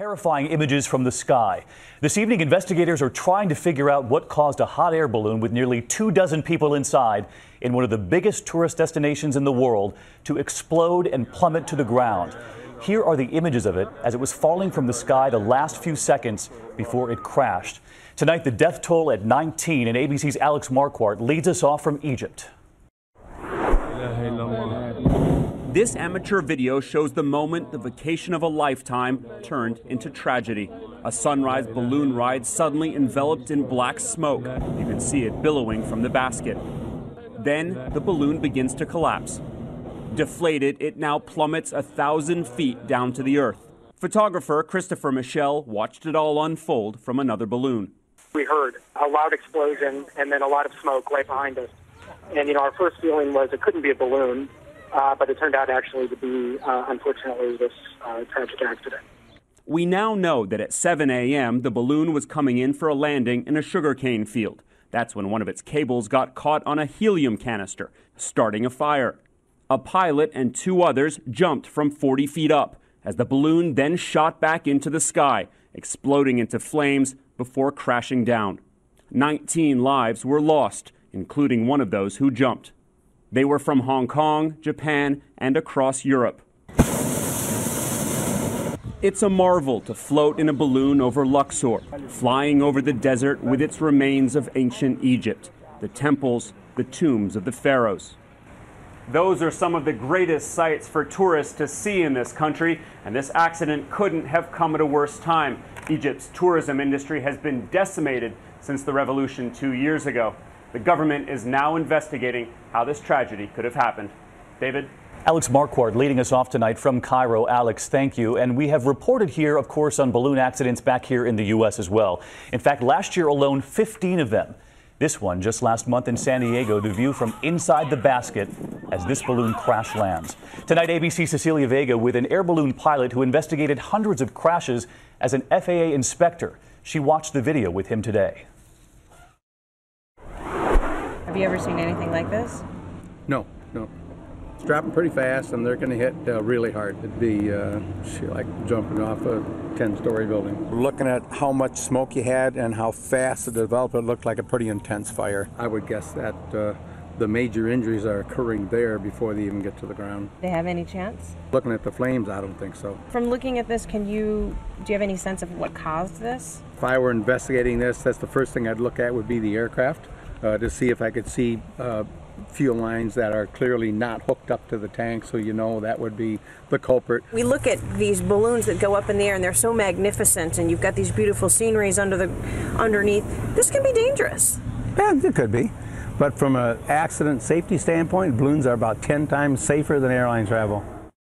Terrifying images from the sky. This evening, investigators are trying to figure out what caused a hot air balloon with nearly 24 people inside in one of the biggest tourist destinations in the world to explode and plummet to the ground. Here are the images of it as it was falling from the sky the last few seconds before it crashed. Tonight, the death toll at 19, and ABC's Alex Marquardt leads us off from Egypt. This amateur video shows the moment the vacation of a lifetime turned into tragedy. A sunrise balloon ride suddenly enveloped in black smoke. You can see it billowing from the basket. Then the balloon begins to collapse. Deflated, it now plummets 1,000 feet down to the earth. Photographer Christopher Michel watched it all unfold from another balloon. We heard a loud explosion and then a lot of smoke right behind us. And, our first feeling was it couldn't be a balloon. But it turned out actually to be, unfortunately, this tragic accident. We now know that at 7 a.m., the balloon was coming in for a landing in a sugarcane field. That's when one of its cables got caught on a helium canister, starting a fire. A pilot and two others jumped from 40 feet up as the balloon then shot back into the sky, exploding into flames before crashing down. 19 lives were lost, including one of those who jumped. They were from Hong Kong, Japan, and across Europe. It's a marvel to float in a balloon over Luxor, flying over the desert with its remains of ancient Egypt, the temples, the tombs of the pharaohs. Those are some of the greatest sights for tourists to see in this country, and this accident couldn't have come at a worse time. Egypt's tourism industry has been decimated since the revolution 2 years ago. The government is now investigating how this tragedy could have happened. David? Alex Marquardt leading us off tonight from Cairo. Alex, thank you. And we have reported here, of course, on balloon accidents back here in the U.S. as well. In fact, last year alone, 15 of them. This one just last month in San Diego, the view from inside the basket as this balloon crash lands. Tonight, ABC's Cecilia Vega with an air balloon pilot who investigated hundreds of crashes as an FAA inspector. She watched the video with him today. Have you ever seen anything like this? No. It's dropping pretty fast, and they're going to hit really hard. It'd be like jumping off a 10-story building. Looking at how much smoke you had and how fast it developed, it looked like a pretty intense fire. I would guess that the major injuries are occurring there before they even get to the ground. They have any chance? Looking at the flames, I don't think so. From looking at this, do you have any sense of what caused this? If I were investigating this, that's the first thing I'd look at would be the aircraft. To see if I could see fuel lines that are clearly not hooked up to the tank, so that would be the culprit. We look at these balloons that go up in the air and they're so magnificent, and you've got these beautiful sceneries underneath. This can be dangerous. Yeah, it could be. But from an accident safety standpoint, balloons are about 10 times safer than airline travel.